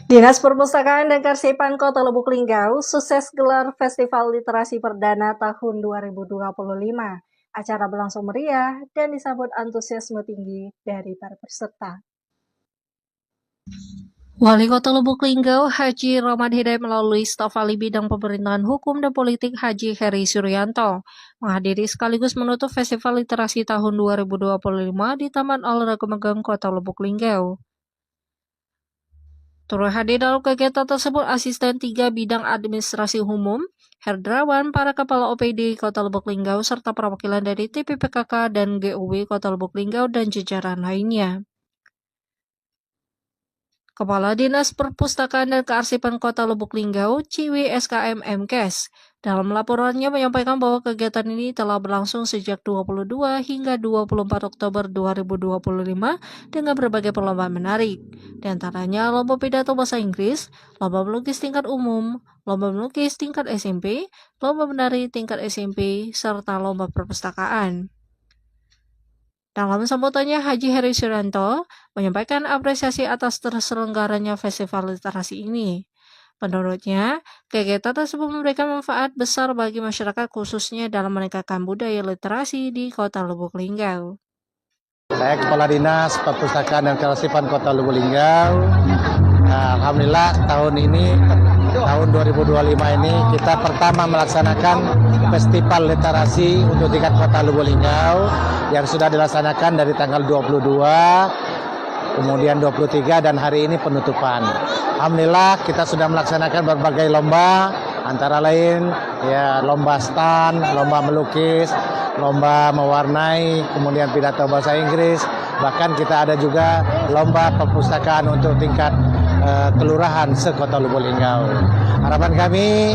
Dinas Perpustakaan dan Kearsipan Kota Lubuk Linggau sukses gelar Festival Literasi Perdana tahun 2025. Acara berlangsung meriah dan disambut antusiasme tinggi dari para peserta. Wali Kota Lubuk Linggau, Haji Romad Hidayat melalui staf ahli bidang pemerintahan hukum dan politik Haji Heri Suryanto menghadiri sekaligus menutup Festival Literasi tahun 2025 di Taman Olahraga Megang Kota Lubuk Linggau. Turut hadir dalam kegiatan tersebut asisten 3 bidang administrasi umum, Herdrawan, para kepala OPD Kota Lubuk Linggau, serta perwakilan dari TPPKK dan GUW Kota Lubuk Linggau dan jajaran lainnya. Kepala Dinas Perpustakaan dan Kearsipan Kota Lubuk Linggau, Ciwi SKM MKes, dalam laporannya menyampaikan bahwa kegiatan ini telah berlangsung sejak 22 hingga 24 Oktober 2025 dengan berbagai perlombaan menarik. Di antaranya lomba pidato bahasa Inggris, lomba melukis tingkat umum, lomba melukis tingkat SMP, lomba menari tingkat SMP, serta lomba perpustakaan. Dalam sambutannya, Haji Heri Suryanto menyampaikan apresiasi atas terselenggaranya festival literasi ini. Menurutnya, kegiatan tersebut memberikan manfaat besar bagi masyarakat khususnya dalam meningkatkan budaya literasi di Kota Lubuk Linggau. Saya Kepala Dinas Perpustakaan dan Kearsipan Kota Lubuk Linggau. Alhamdulillah tahun 2025 ini kita pertama melaksanakan Festival Literasi untuk tingkat Kota Lubuk Linggau yang sudah dilaksanakan dari tanggal 22, kemudian 23 dan hari ini penutupan. Alhamdulillah kita sudah melaksanakan berbagai lomba, antara lain ya lomba stand, lomba melukis, lomba mewarnai, kemudian pidato bahasa Inggris, bahkan kita ada juga lomba perpustakaan untuk tingkat kelurahan se-Kota Lubuk Linggau. Harapan kami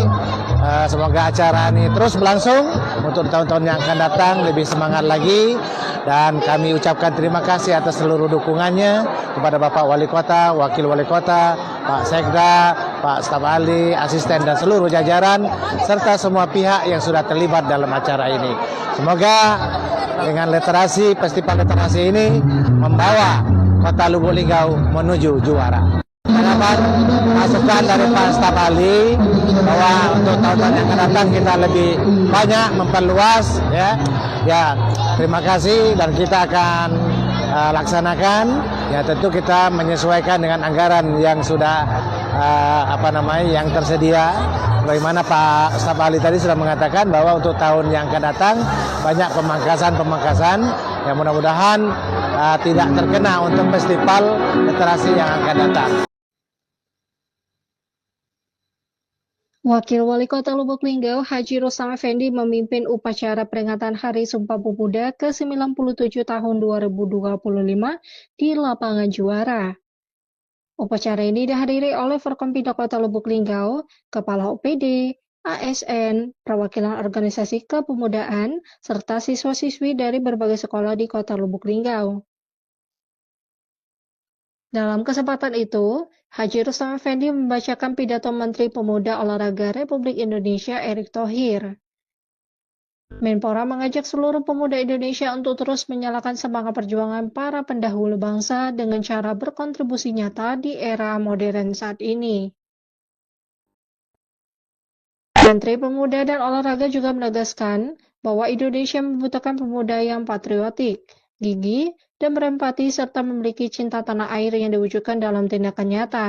semoga acara ini terus berlangsung untuk tahun-tahun yang akan datang lebih semangat lagi, dan kami ucapkan terima kasih atas seluruh dukungannya kepada Bapak Wali Kota, Wakil Wali Kota, Pak Sekda, Pak Staf Ahli, asisten dan seluruh jajaran serta semua pihak yang sudah terlibat dalam acara ini. Semoga dengan literasi, festival literasi ini membawa Kota Lubuk Linggau menuju juara. Harapan masukan dari Pak Staf Ahli bahwa untuk tahun-tahun yang akan datang kita lebih banyak memperluas ya terima kasih, dan kita akan laksanakan ya, tentu kita menyesuaikan dengan anggaran yang sudah yang tersedia. Bagaimana Pak Staf Ahli tadi sudah mengatakan bahwa untuk tahun yang akan datang banyak pemangkasan yang mudah-mudahan tidak terkena untuk festival literasi yang akan datang. Wakil Wali Kota Lubuk Linggau, Haji Rustam Effendi memimpin upacara peringatan Hari Sumpah Pemuda ke-97 tahun 2025 di lapangan Juara. Upacara ini dihadiri oleh Forkompinda Kota Lubuk Linggau, Kepala OPD, ASN, perwakilan organisasi kepemudaan, serta siswa-siswi dari berbagai sekolah di Kota Lubuk Linggau. Dalam kesempatan itu, Haji Rustam Effendi membacakan pidato Menteri Pemuda Olahraga Republik Indonesia Erick Thohir. Menpora mengajak seluruh pemuda Indonesia untuk terus menyalakan semangat perjuangan para pendahulu bangsa dengan cara berkontribusi nyata di era modern saat ini. Menteri Pemuda dan Olahraga juga menegaskan bahwa Indonesia membutuhkan pemuda yang patriotik, gigih, dan berempati serta memiliki cinta tanah air yang diwujudkan dalam tindakan nyata.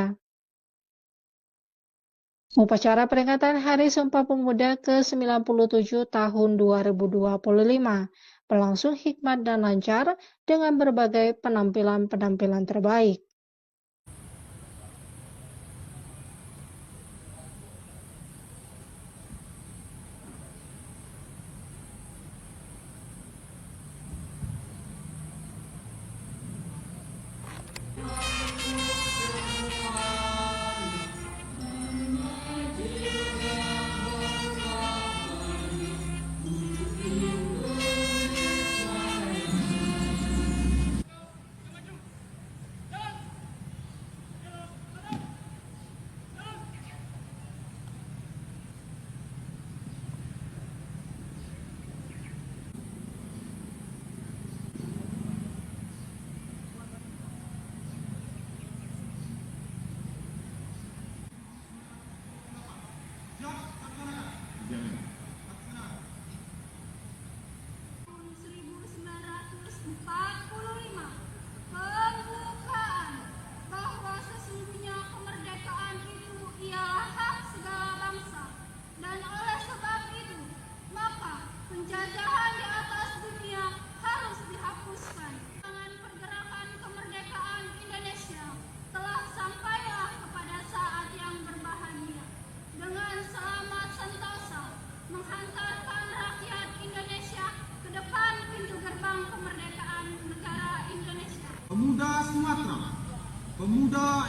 Upacara peringatan Hari Sumpah Pemuda ke-97 tahun 2025 berlangsung hikmat dan lancar dengan berbagai penampilan-penampilan terbaik.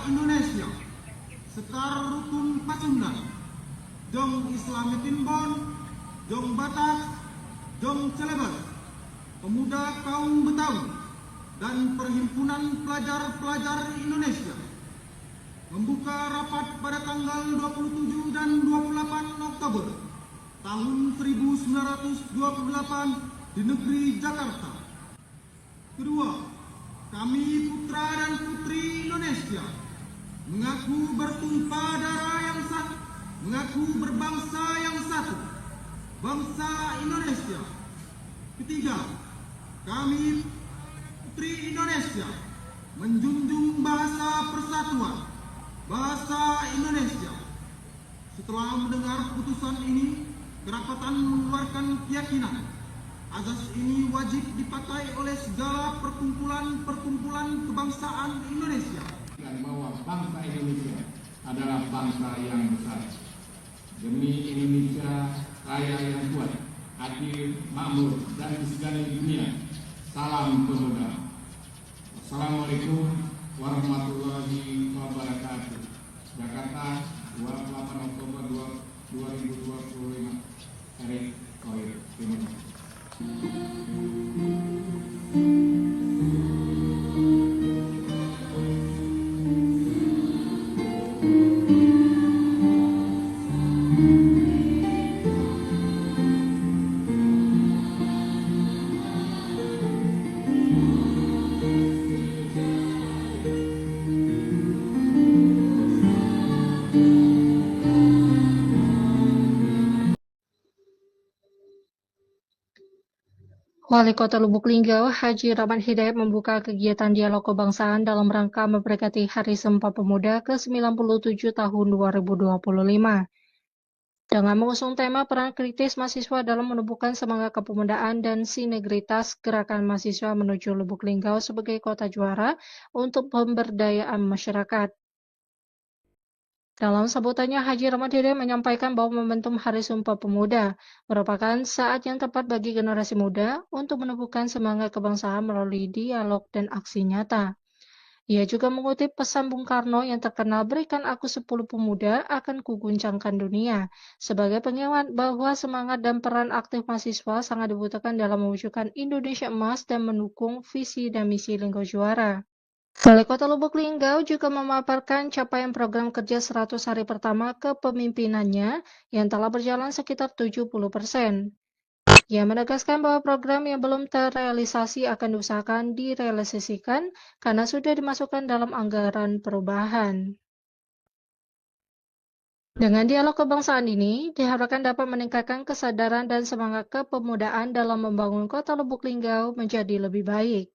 Indonesia, Sekar Rukun Pasundan, Jong Islami Timbon, Jong Batak, Jong Celebes, Pemuda Kaum Betawi, dan Perhimpunan Pelajar-Pelajar Indonesia membuka rapat pada tanggal 27 dan 28 Oktober tahun 1928 di negeri Jakarta. Kedua, kami putra dan putri Indonesia mengaku bertumpah darah yang satu, mengaku berbangsa yang satu, bangsa Indonesia. Ketiga, kami putri Indonesia menjunjung bahasa persatuan, bahasa Indonesia. Setelah mendengar putusan ini, kerapatan mengeluarkan keyakinan azas ini wajib dipakai oleh segala perkumpulan-perkumpulan kebangsaan Indonesia. Dan bahwa bangsa Indonesia adalah bangsa yang besar. Demi Indonesia kaya yang kuat, adil, makmur, dan disegani dunia. Salam pemuda. Assalamualaikum warahmatullahi wabarakatuh. Jakarta, 28 Oktober 2025. Erick Thohir. Terima kasih. Wali Kota Lubuk Linggau, Haji Rahmat Hidayat membuka kegiatan dialog kebangsaan dalam rangka memperingati Hari Sumpah Pemuda ke-97 tahun 2025. Dengan mengusung tema peran kritis mahasiswa dalam menumbuhkan semangat kepemudaan dan sinergitas gerakan mahasiswa menuju Lubuk Linggau sebagai kota juara untuk pemberdayaan masyarakat. Dalam sambutannya, Haji Rahmat Hidayat menyampaikan bahwa momentum Hari Sumpah Pemuda merupakan saat yang tepat bagi generasi muda untuk menumbuhkan semangat kebangsaan melalui dialog dan aksi nyata. Ia juga mengutip pesan Bung Karno yang terkenal berikan aku 10 pemuda akan kuguncangkan dunia, sebagai pengingat bahwa semangat dan peran aktif mahasiswa sangat dibutuhkan dalam mewujudkan Indonesia emas dan mendukung visi dan misi Linggau Juara. Wali Kota Lubuk Linggau juga memaparkan capaian program kerja 100 hari pertama kepemimpinannya yang telah berjalan sekitar 70%. Ia menegaskan bahwa program yang belum terrealisasi akan diusahakan direalisasikan karena sudah dimasukkan dalam anggaran perubahan. Dengan dialog kebangsaan ini, diharapkan dapat meningkatkan kesadaran dan semangat kepemudaan dalam membangun Kota Lubuk Linggau menjadi lebih baik.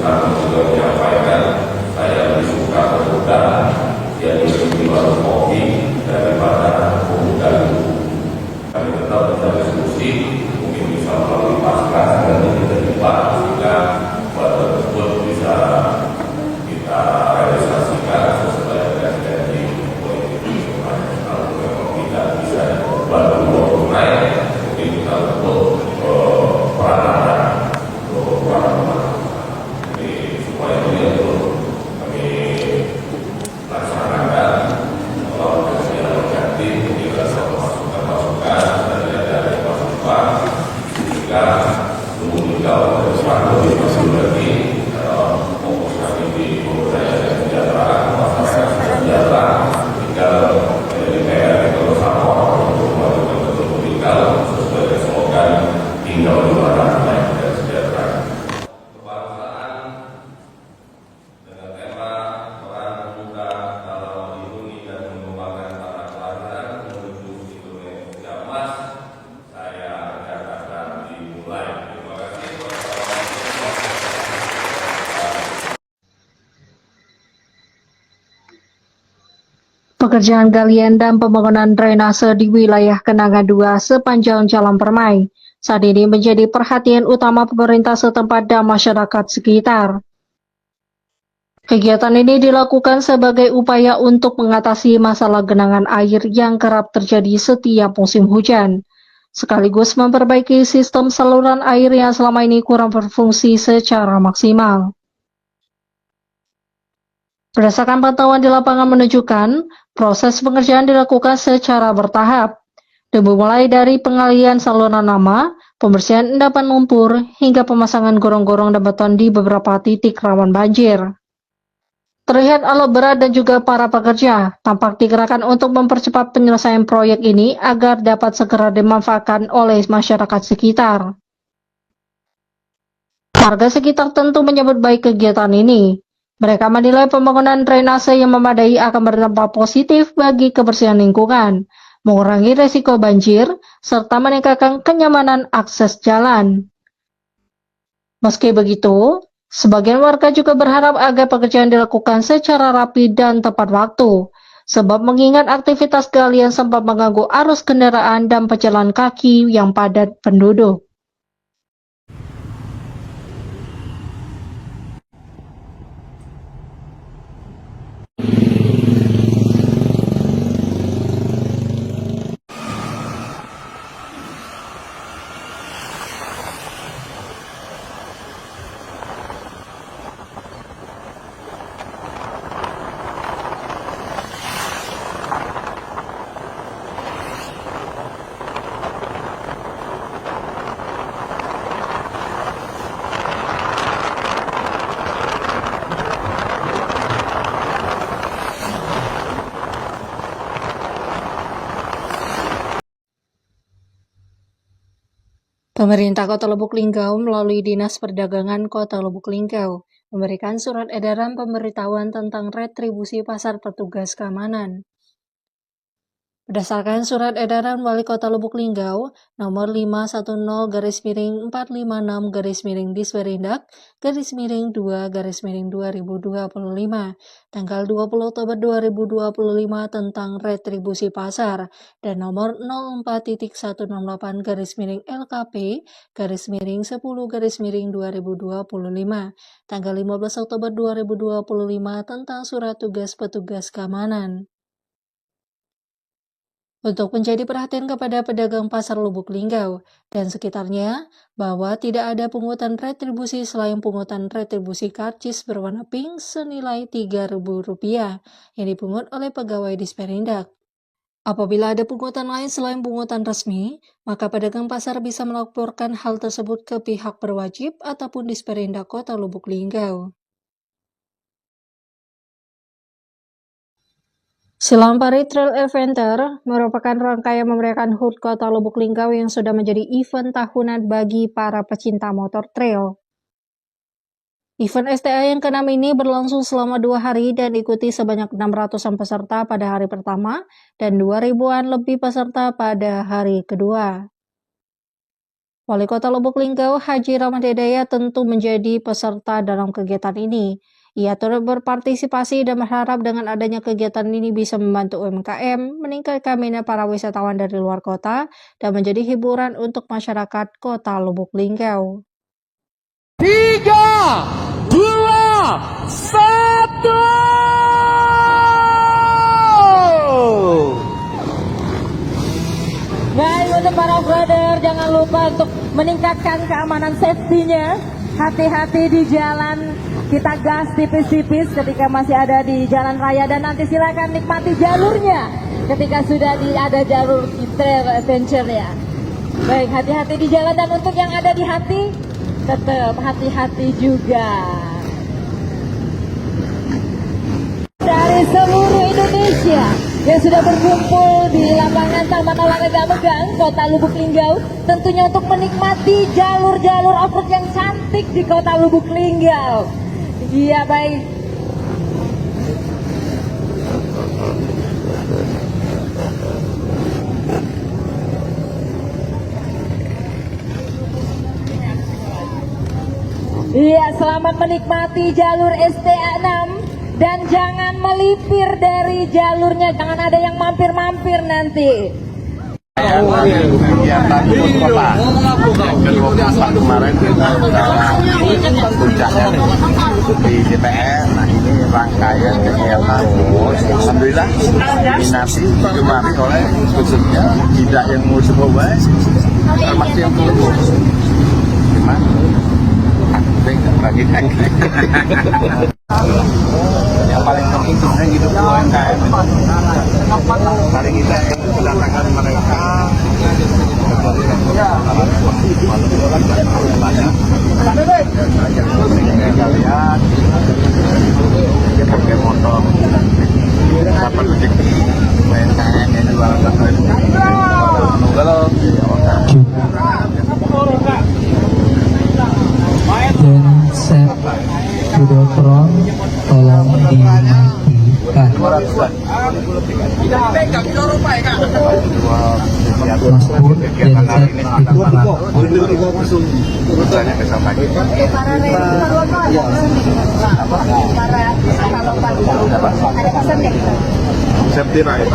Juga menyampaikan saya lebih suka pemuda yang lebih baru kopi daripada pemuda itu. Kami tetap mencari solusi, mungkin bisa melalui pasca dan kita jumpa sehingga buat tersebut bisa kita realisasikan sesuai dengan janji politik. Kalau memang tidak bisa bantu naik, mungkin kita untuk peranan untuk peranan. Supaya ini untuk kami laksanakan kalau ada ganti kita selalu masukan dari mahasiswa sehingga Lubuk Linggau ke depan lebih maju lagi fokus kami di pemberdayaan dan kesejahteraan masyarakat sejahtera hingga menjadi PR bersama untuk memajukan Lubuk Linggau sesuai dengan slogan Linggau Juara Baik dan Sejahtera. Pekerjaan galian dan pembangunan drainase di wilayah Kenanga 2 sepanjang Jalan Permai saat ini menjadi perhatian utama pemerintah setempat dan masyarakat sekitar. Kegiatan ini dilakukan sebagai upaya untuk mengatasi masalah genangan air yang kerap terjadi setiap musim hujan, sekaligus memperbaiki sistem saluran air yang selama ini kurang berfungsi secara maksimal. Berdasarkan pantauan di lapangan menunjukkan, proses pengerjaan dilakukan secara bertahap, dimulai dari pengalihan saluran nama, pembersihan endapan lumpur, hingga pemasangan gorong-gorong dan beton di beberapa titik rawan banjir. Terlihat alat berat dan juga para pekerja tampak dikerahkan untuk mempercepat penyelesaian proyek ini agar dapat segera dimanfaatkan oleh masyarakat sekitar. Warga sekitar tentu menyambut baik kegiatan ini. Mereka menilai pembangunan drainase yang memadai akan berdampak positif bagi kebersihan lingkungan, mengurangi resiko banjir, serta meningkatkan kenyamanan akses jalan. Meski begitu, sebagian warga juga berharap agar pekerjaan dilakukan secara rapi dan tepat waktu, sebab mengingat aktivitas galian sempat mengganggu arus kendaraan dan pejalan kaki yang padat penduduk. Pemerintah Kota Lubuk Linggau melalui Dinas Perdagangan Kota Lubuk Linggau memberikan surat edaran pemberitahuan tentang retribusi pasar petugas keamanan. Berdasarkan surat edaran Wali Kota Lubuk Linggau nomor 510-Diswerindak-2-2/2025 tanggal 20 Oktober 2025 tentang retribusi pasar dan nomor 04.168-LKP-10-2025 tanggal 15 Oktober 2025 tentang surat tugas petugas keamanan. Untuk menjadi perhatian kepada pedagang pasar Lubuk Linggau dan sekitarnya bahwa tidak ada pungutan retribusi selain pungutan retribusi karcis berwarna pink senilai Rp3.000 yang dipungut oleh pegawai Disperindak. Apabila ada pungutan lain selain pungutan resmi, maka pedagang pasar bisa melaporkan hal tersebut ke pihak berwajib ataupun Disperindak Kota Lubuk Linggau. Silampari Trail Adventure merupakan rangkaian memeriahkan HUT Kota Lubuk Linggau yang sudah menjadi event tahunan bagi para pecinta motor trail. Event STA yang ke-6 ini berlangsung selama 2 hari dan diikuti sebanyak 600-an peserta pada hari pertama dan 2.000-an lebih peserta pada hari kedua. Wali Kota Lubuk Linggau Haji Rahmat Hidayat tentu menjadi peserta dalam kegiatan ini. Ia turut berpartisipasi dan berharap dengan adanya kegiatan ini bisa membantu UMKM, meningkatkan minat para wisatawan dari luar kota, dan menjadi hiburan untuk masyarakat Kota Lubuk Linggau. 3, 2, 1. Baik, untuk para brother, jangan lupa untuk meningkatkan keamanan safety-nya. Hati-hati di jalan, kita gas tipis-tipis ketika masih ada di jalan raya, dan nanti silakan nikmati jalurnya ketika sudah ada jalur trail adventure ya. Baik, hati-hati di jalan, dan untuk yang ada di hati, tetap hati-hati juga. Dari seluruh Indonesia yang sudah berkumpul di lapangan Taman Olahraga Megang, Kota Lubuk Linggau, tentunya untuk menikmati jalur-jalur off-road yang cantik di Kota Lubuk Linggau. Iya, baik. Iya, selamat menikmati jalur STA 6 dan jangan melipir dari jalurnya, jangan ada yang mampir-mampir nanti. Kegiatan HUT Kota ke-24 kemarin kita puncaknya di DPR. Nah, ini rangkaian kegiatan HUT. Alhamdulillah diminati digemari oleh khususnya tidak yang mau sebawa, termasuk yang turun. Gimana? Bagi Yang paling penting sebenarnya hidup UMKM. Mari kita kedatangan mereka. Kalian dia pakai motor dapat rezeki UMKM yang jualan bakso. Kalau Genset Videotron tolong dimatikan. Mas Pur, genset safety ride,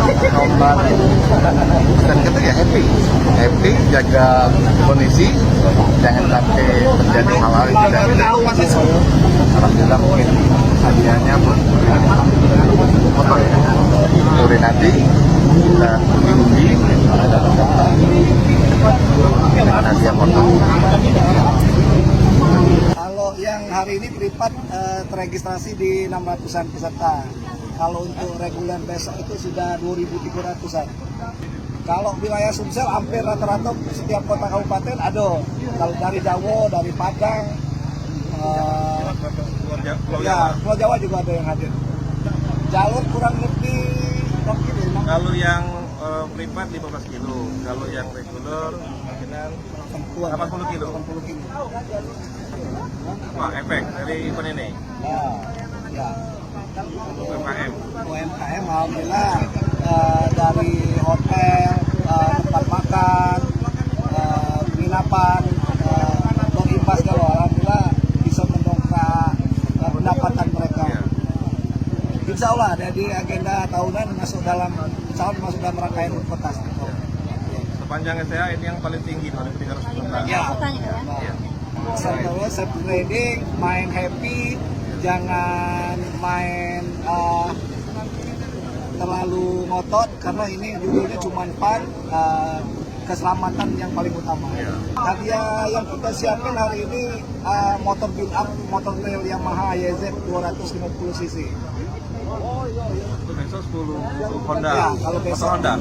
dan kita ya happy, jaga kondisi, jangan sampai terjadi hal-hal yang tidak kita. Alhamdulillah mungkin hadiahnya pun motor ya, sore nanti kita undi dengan hadiah motor. Kalau yang hari ini privat terregistrasi di 600-an peserta. Kalau untuk reguler besok itu sudah 2.300-an. Kalau wilayah Sumsel hampir rata-rata setiap kota kabupaten ada. Kalau dari Jawa, dari Padang, Pulau Jawa juga ada yang hadir. Jalur kurang lebih Kalau yang privat 15 kilo, kalau yang reguler mungkinan 80 kilo. Wah, efek dari event ini. Ya. UMKM. UMKM alhamdulillah dari hotel, tempat makan, penginapan, terimbas kalau alhamdulillah bisa mendongkrak pendapatan mereka. Insya Allah ada di agenda tahunan masuk dalam rangkaian kota. Sepanjang SEA ini yang paling tinggi 2.300. Ya. Safety riding, main happy, jangan main terlalu ngotot karena ini judulnya cuma fun, keselamatan yang paling utama. Hadiah yang kita siapin hari ini motor build up, motor trail Yamaha YZ 250 cc. Besok 10 Honda, Ya, kalau besok. motor Honda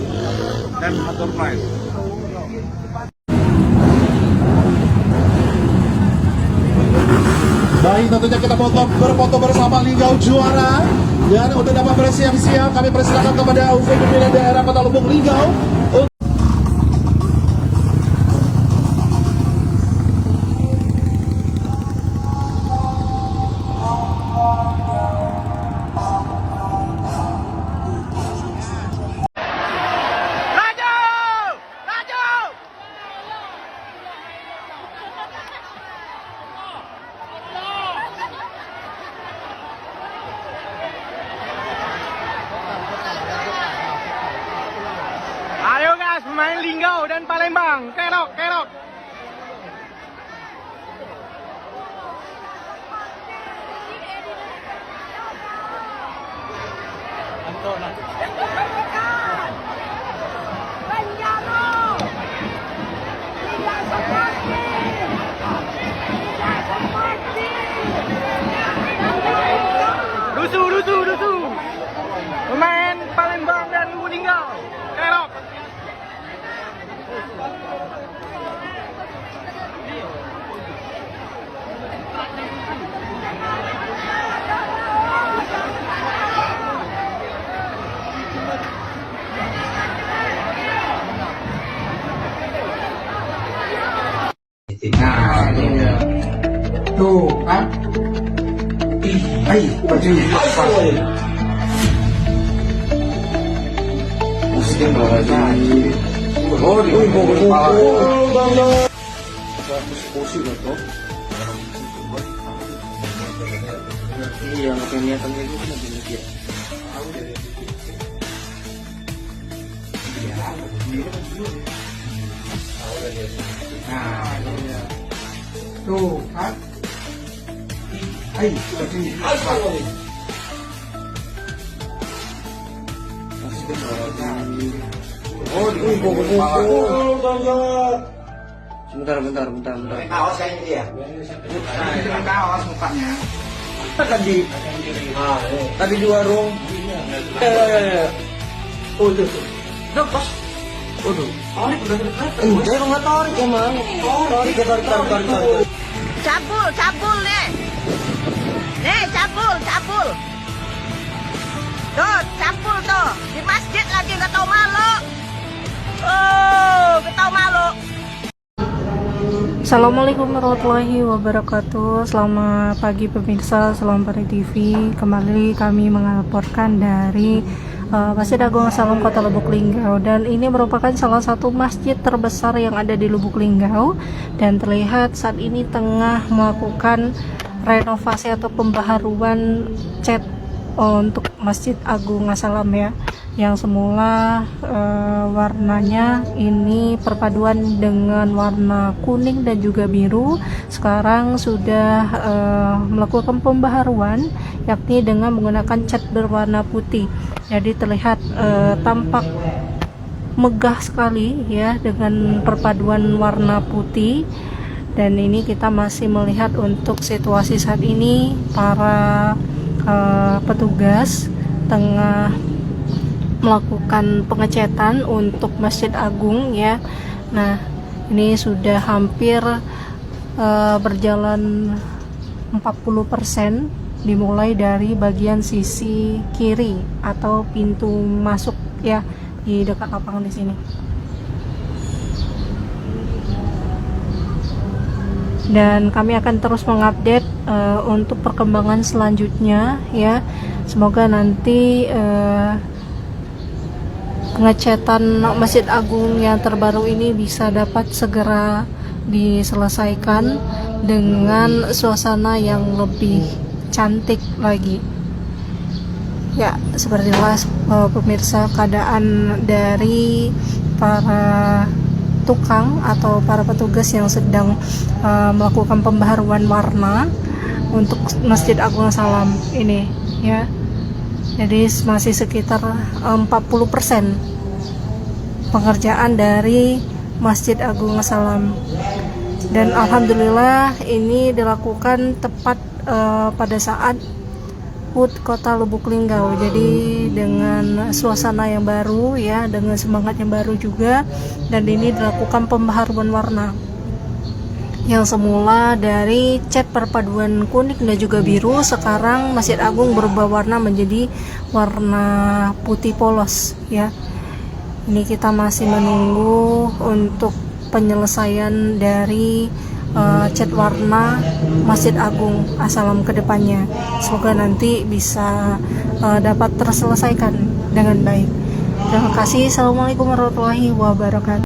dan motor price. Baik, tentunya kita berfoto bersama Linggau juara. Dan untuk dapat bersiap-siap, kami persilakan kepada UV Pimpinan Daerah Kota Lubuk Linggau. Ayo guys, pemain Linggau dan Palembang, kerok. Dusu. Pemain Palembang dan Lubuk Linggau, kerok. Nah, tuh kan, tuh kan, Bentar. kaos kayaknya dia. Kaos mukanya. Tadi tadi di warung. Oh itu. Udah pas. Waduh. Tarik udah kelihatan. Enggak, nggak tarik emang. Tarik. Cabul nih. Nih cabul. Tuh, cabul tuh. Di masjid lagi nggak tahu malu. Oh, nggak tahu malu. Assalamualaikum warahmatullahi wabarakatuh. Selamat pagi pemirsa Selamat Pagi TV. Kembali kami melaporkan dari Masjid Agung Asalam Kota Lubuk Linggau, dan ini merupakan salah satu masjid terbesar yang ada di Lubuk Linggau, dan terlihat saat ini tengah melakukan renovasi atau pembaharuan cat untuk Masjid Agung Asalam ya, yang semula warnanya ini perpaduan dengan warna kuning dan juga biru, sekarang sudah melakukan pembaharuan yakni dengan menggunakan cat berwarna putih. Jadi terlihat tampak megah sekali ya dengan perpaduan warna putih. Dan ini kita masih melihat untuk situasi saat ini para petugas tengah melakukan pengecatan untuk Masjid Agung ya. Nah, ini sudah hampir berjalan 40%, dimulai dari bagian sisi kiri atau pintu masuk ya, di dekat lapangan di sini. Dan kami akan terus mengupdate untuk perkembangan selanjutnya ya. Semoga nanti pengecatan Masjid Agung yang terbaru ini bisa dapat segera diselesaikan dengan suasana yang lebih cantik lagi ya. Sepertilah pemirsa keadaan dari para tukang atau para petugas yang sedang melakukan pembaharuan warna untuk Masjid Agung Asalam ini ya. Jadi masih sekitar 40% pengerjaan dari Masjid Agung Asalam, dan alhamdulillah ini dilakukan tepat pada saat HUT Kota Lubuk Linggau. Jadi dengan suasana yang baru ya, dengan semangat yang baru juga, dan ini dilakukan pembaharuan warna yang semula dari cat perpaduan kuning dan juga biru, sekarang Masjid Agung berubah warna menjadi warna putih polos ya. Ini kita masih menunggu untuk penyelesaian dari cat warna Masjid Agung Asalam ke depannya. Semoga nanti bisa dapat terselesaikan dengan baik. Terima kasih. Assalamualaikum warahmatullahi wabarakatuh.